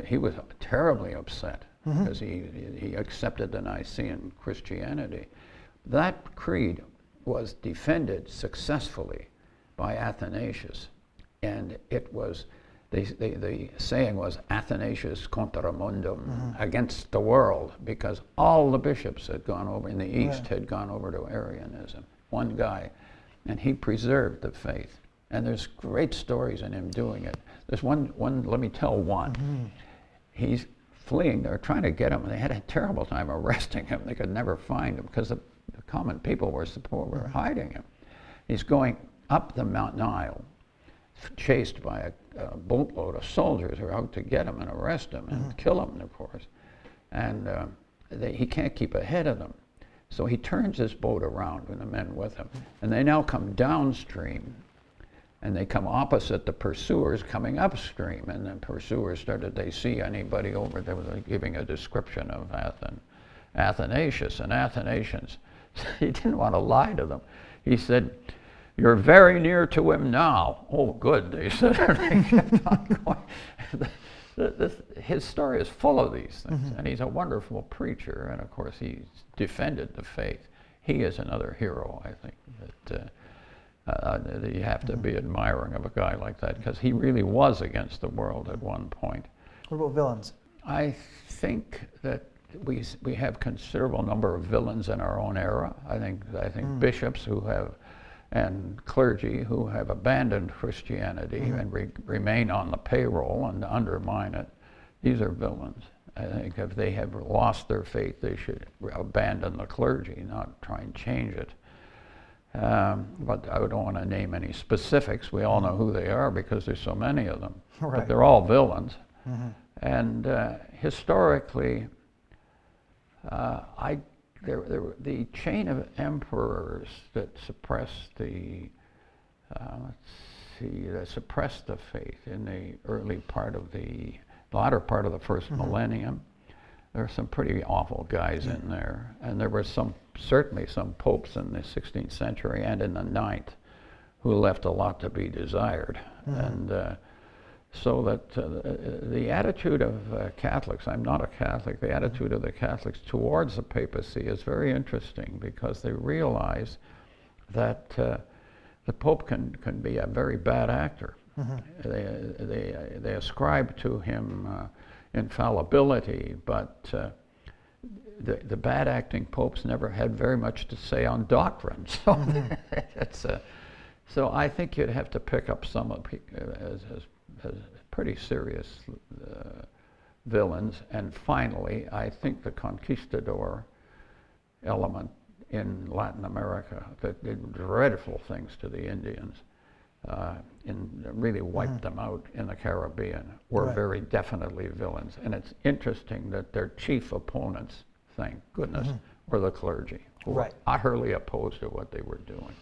he was terribly upset because he accepted the Nicene Christianity. That creed was defended successfully by Athanasius, and it was, the saying was Athanasius contra mundum, against the world, because all the bishops had gone over in the East had gone over to Arianism. One guy, and he preserved the faith. And there's great stories in him doing it. There's one let me tell one. He's fleeing, they're trying to get him, and they had a terrible time arresting him. They could never find him because the common people were hiding him. He's going up the Mount Nile, chased by a boatload of soldiers who are out to get him and arrest him and kill him, of course. And he can't keep ahead of them. So he turns his boat around with the men with him, and they now come downstream and they come opposite the pursuers coming upstream, and the pursuers they see anybody over there, was giving a description of Athanasius and Athanasians. He didn't want to lie to them. He said, "You're very near to him now." "Oh, good," they said. They kept on going. His story is full of these things, and he's a wonderful preacher, and of course he's defended the faith. He is another hero, I think, that you have to be admiring of a guy like that, because he really was against the world at one point. What about villains? I think that we have considerable number of villains in our own era. I think bishops and clergy who have abandoned Christianity and remain on the payroll and undermine it. These are villains. I think if they have lost their faith, they should abandon the clergy, not try and change it. But I don't want to name any specifics. We all know who they are because there's so many of them. Right. But they're all villains. And historically, the chain of emperors that suppressed the faith in the latter part of the first millennium. There were some pretty awful guys in there, and there were certainly some popes in the 16th century and in the 9th who left a lot to be desired. And so that the attitude of Catholics, I'm not a Catholic, the attitude of the Catholics towards the papacy is very interesting, because they realize that the Pope can be a very bad actor. They ascribe to him infallibility, but the bad acting popes never had very much to say on doctrine. So so I think you'd have to pick up some of as pretty serious villains. And finally, I think the conquistador element in Latin America that did dreadful things to the Indians and really wiped them out in the Caribbean were very definitely villains. And it's interesting that their chief opponents, thank goodness, were the clergy, who were utterly opposed to what they were doing.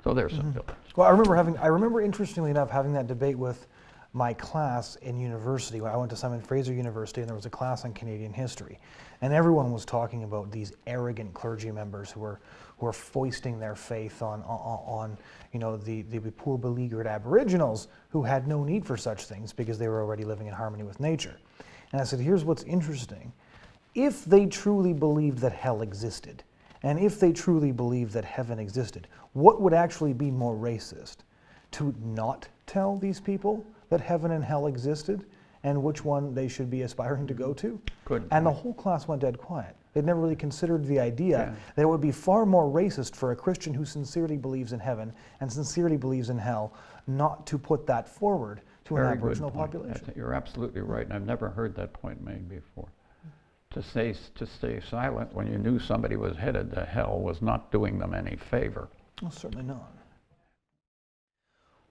So there's some villains. Well, I remember interestingly enough having that debate with my class in university. I went to Simon Fraser University, and there was a class on Canadian history, and everyone was talking about these arrogant clergy members who were foisting their faith on the poor beleaguered Aboriginals who had no need for such things because they were already living in harmony with nature. And I said, here's what's interesting. If they truly believed that hell existed, and if they truly believed that heaven existed, what would actually be more racist? To not tell these people that heaven and hell existed and which one they should be aspiring to go to? And the whole class went dead quiet. They'd never really considered the idea that it would be far more racist for a Christian who sincerely believes in heaven and sincerely believes in hell not to put that forward to an Aboriginal population. You're absolutely right, and I've never heard that point made before. To stay silent when you knew somebody was headed to hell was not doing them any favor. Well, certainly not.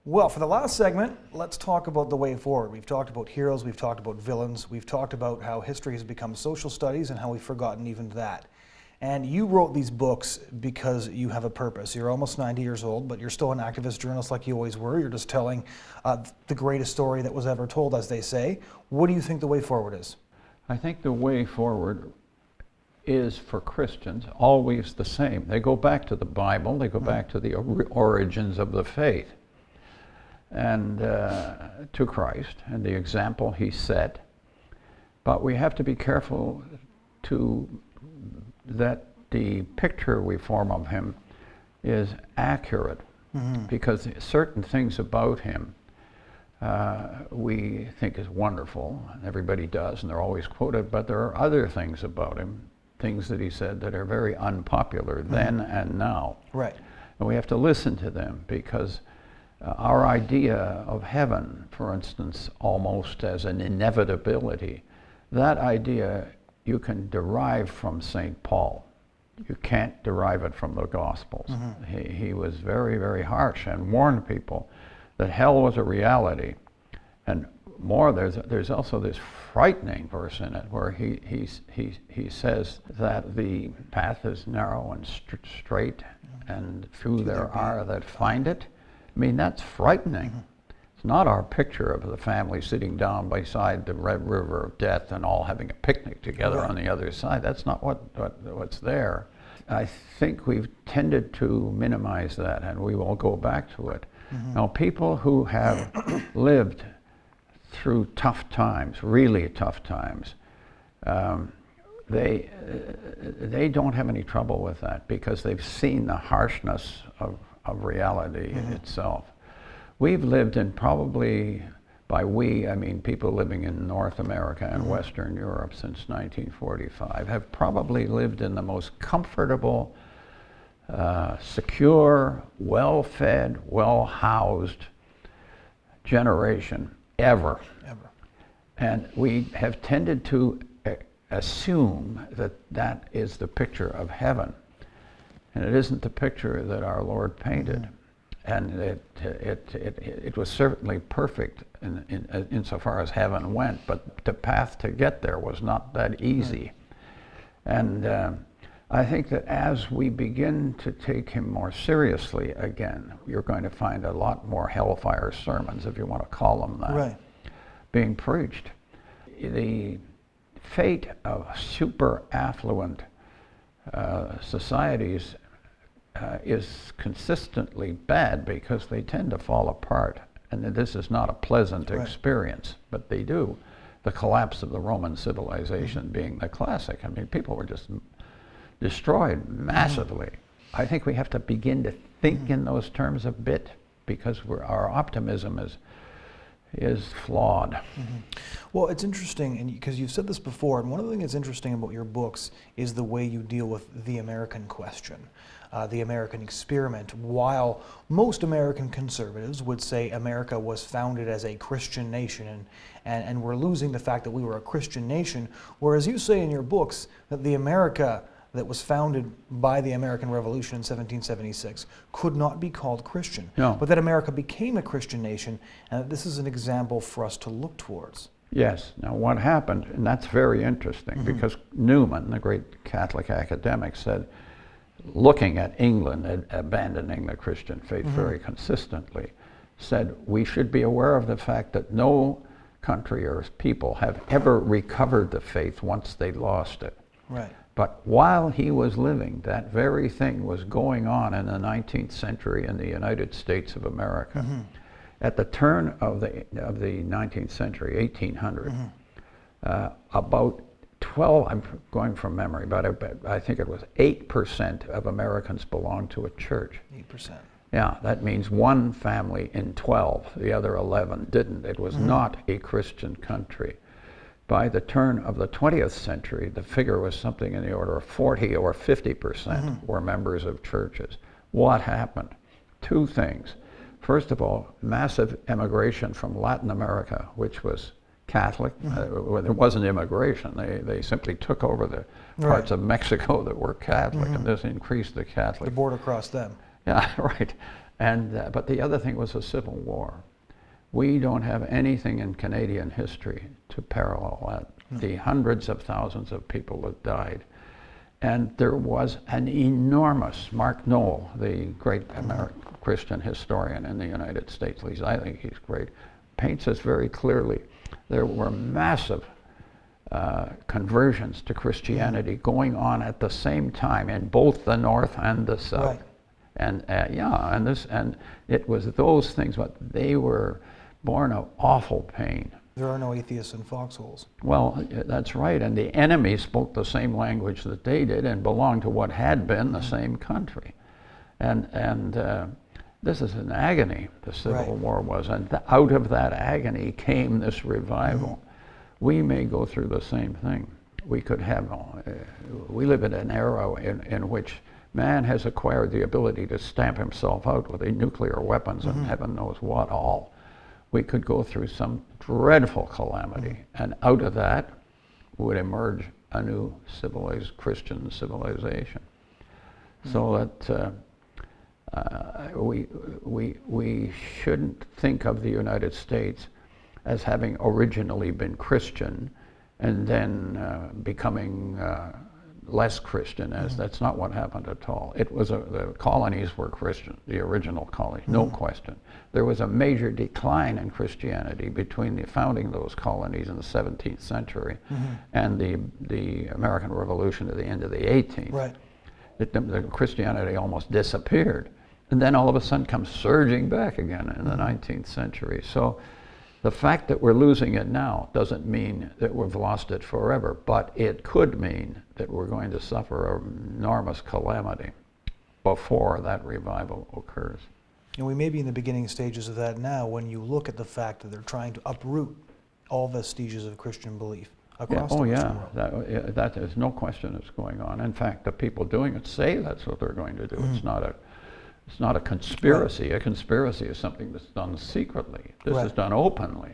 Well, for the last segment, let's talk about the way forward. We've talked about heroes, we've talked about villains, we've talked about how history has become social studies and how we've forgotten even that. And you wrote these books because you have a purpose. You're almost 90 years old, but you're still an activist journalist like you always were. You're just telling the greatest story that was ever told, as they say. What do you think the way forward is? I think the way forward is, for Christians, always the same. They go back to the Bible, they go back to the origins of the faith, and to Christ and the example he set. But we have to be careful that the picture we form of him is accurate, because certain things about him we think is wonderful, and everybody does, and they're always quoted, but there are other things about him, things that he said that are very unpopular then and now. Right. And we have to listen to them, because our idea of heaven, for instance, almost as an inevitability, that idea you can derive from St. Paul. You can't derive it from the Gospels. He was very, very harsh and warned people that hell was a reality. And more, there's also this frightening verse in it where he says that the path is narrow and straight, and few there are that find it. I mean, that's frightening. It's not our picture of the family sitting down beside the Red River of Death and all having a picnic together on the other side. That's not what's there. I think we've tended to minimize that, and we will go back to it. Now, people who have lived through tough times, really tough times, they don't have any trouble with that because they've seen the harshness of reality itself. We've lived in probably, by we, I mean people living in North America and Western Europe since 1945, have probably lived in the most comfortable, secure, well-fed, well-housed generation ever. And we have tended to assume that that is the picture of heaven. And it isn't the picture that our Lord painted. And it was certainly perfect insofar as heaven went, but the path to get there was not that easy. And I think that as we begin to take him more seriously again, you're going to find a lot more hellfire sermons, if you want to call them that, being preached. The fate of super affluent societies is consistently bad because they tend to fall apart. And this is not a pleasant experience, but they do. The collapse of the Roman civilization being the classic. I mean, people were just destroyed massively. I think we have to begin to think in those terms a bit because our optimism is flawed. Well, it's interesting, and because you've said this before, and one of the things that's interesting about your books is the way you deal with the American question, the American experiment. While most American conservatives would say America was founded as a Christian nation, and we're losing the fact that we were a Christian nation, whereas you say in your books that the America that was founded by the American Revolution in 1776 could not be called Christian, but that America became a Christian nation, and that this is an example for us to look towards. Yes. Now what happened, and that's very interesting, because Newman, the great Catholic academic, said, looking at England abandoning the Christian faith very consistently, said we should be aware of the fact that no country or people have ever recovered the faith once they lost it. Right. But while he was living, that very thing was going on in the 19th century in the United States of America. At the turn of the 19th century, 1800, about 12, I'm going from memory, but I think it was 8% of Americans belonged to a church. 8%. Yeah, that means one family in 12, the other 11 didn't. It was not a Christian country. By the turn of the 20th century, the figure was something in the order of 40 or 50% were members of churches. What happened? Two things. First of all, massive emigration from Latin America, which was Catholic. It wasn't immigration. They simply took over the parts of Mexico that were Catholic, and this increased the Catholic. The border crossed them. Yeah, right. And but the other thing was a civil war. We don't have anything in Canadian history to parallel that. The hundreds of thousands of people that died. And there was an enormous, Mark Noll, the great American Christian historian in the United States, at least I think he's great, paints us very clearly. There were massive conversions to Christianity going on at the same time in both the North and the South. Right. And and it was those things, but they were born of awful pain. There are no atheists in foxholes. Well, that's right, and the enemy spoke the same language that they did and belonged to what had been the same country. And this is an agony, the Civil War was, and out of that agony came this revival. We may go through the same thing. We could have, we live in an era in which man has acquired the ability to stamp himself out with nuclear weapons and heaven knows what all. We could go through some dreadful calamity, and out of that would emerge a new Christian civilization. So that we shouldn't think of the United States as having originally been Christian and then becoming less Christian, as that's not what happened at all. It was the colonies were Christian, the original colonies, no question. There was a major decline in Christianity between the founding of those colonies in the 17th century and the American Revolution at the end of the 18th. Right. The Christianity almost disappeared, and then all of a sudden comes surging back again in the 19th century. So the fact that we're losing it now doesn't mean that we've lost it forever, but it could mean that we're going to suffer an enormous calamity before that revival occurs. And we may be in the beginning stages of that now when you look at the fact that they're trying to uproot all vestiges of Christian belief across the Western world. That is no question that's going on. In fact, the people doing it say that's what they're going to do. It's not a conspiracy. Right. A conspiracy is something that's done secretly. This is done openly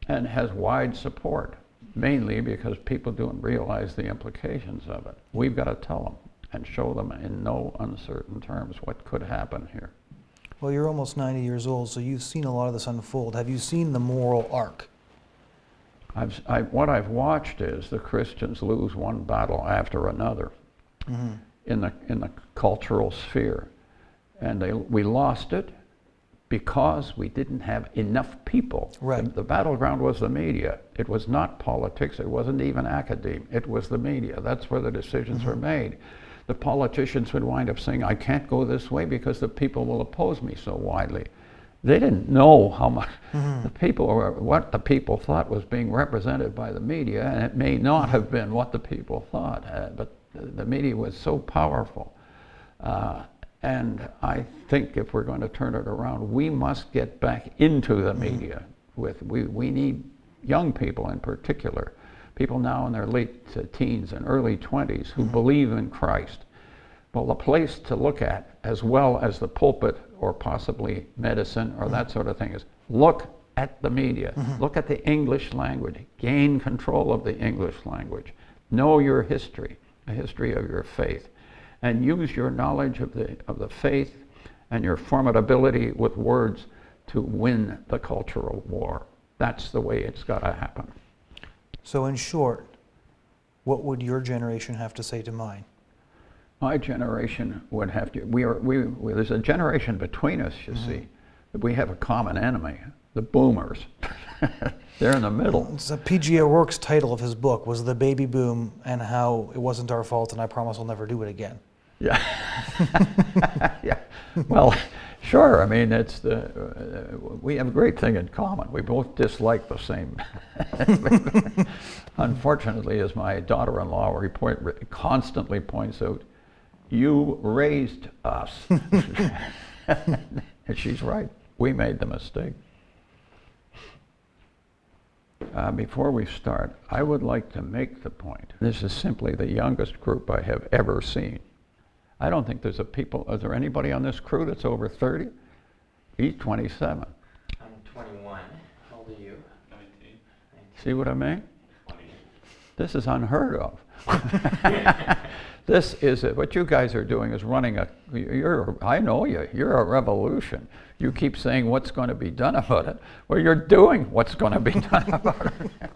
and has wide support, mainly because people don't realize the implications of it. We've got to tell them and show them in no uncertain terms what could happen here. Well, you're almost 90 years old, so you've seen a lot of this unfold. Have you seen the moral arc? What I've watched is the Christians lose one battle after another in the cultural sphere. And we lost it because we didn't have enough people. Right. The battleground was the media. It was not politics. It wasn't even academia. It was the media. That's where the decisions were made. The politicians would wind up saying, I can't go this way because the people will oppose me so widely. They didn't know how much what the people thought was being represented by the media, and it may not have been what the people thought, but the media was so powerful. And I think if we're going to turn it around, we must get back into the media. We need young people in particular, people now in their late teens and early 20s who believe in Christ. Well, the place to look at, as well as the pulpit or possibly medicine or that sort of thing, is look at the media. Look at the English language. Gain control of the English language. Know your history, the history of your faith. And use your knowledge of the faith and your formidability with words to win the cultural war. That's the way it's got to happen. So in short, what would your generation have to say to mine? My generation would have to, there's a generation between us, you see, that we have a common enemy, the boomers. They're in the middle. It's a P.G. O'Rourke's title of his book was The Baby Boom and How It Wasn't Our Fault and I Promise I'll Never Do It Again. Yeah. Yeah. Well, sure. I mean, we have a great thing in common. We both dislike the same. Unfortunately, as my daughter-in-law constantly points out, you raised us. And she's right. We made the mistake. Before we start, I would like to make the point. This is simply the youngest group I have ever seen. I don't think is there anybody on this crew that's over 30? He's 27. I'm 21. How old are you? 19. See what I mean? 20. This is unheard of. This is what you guys are doing is running I know you're a revolution. You keep saying what's going to be done about it. Well, you're doing what's going to be done about it.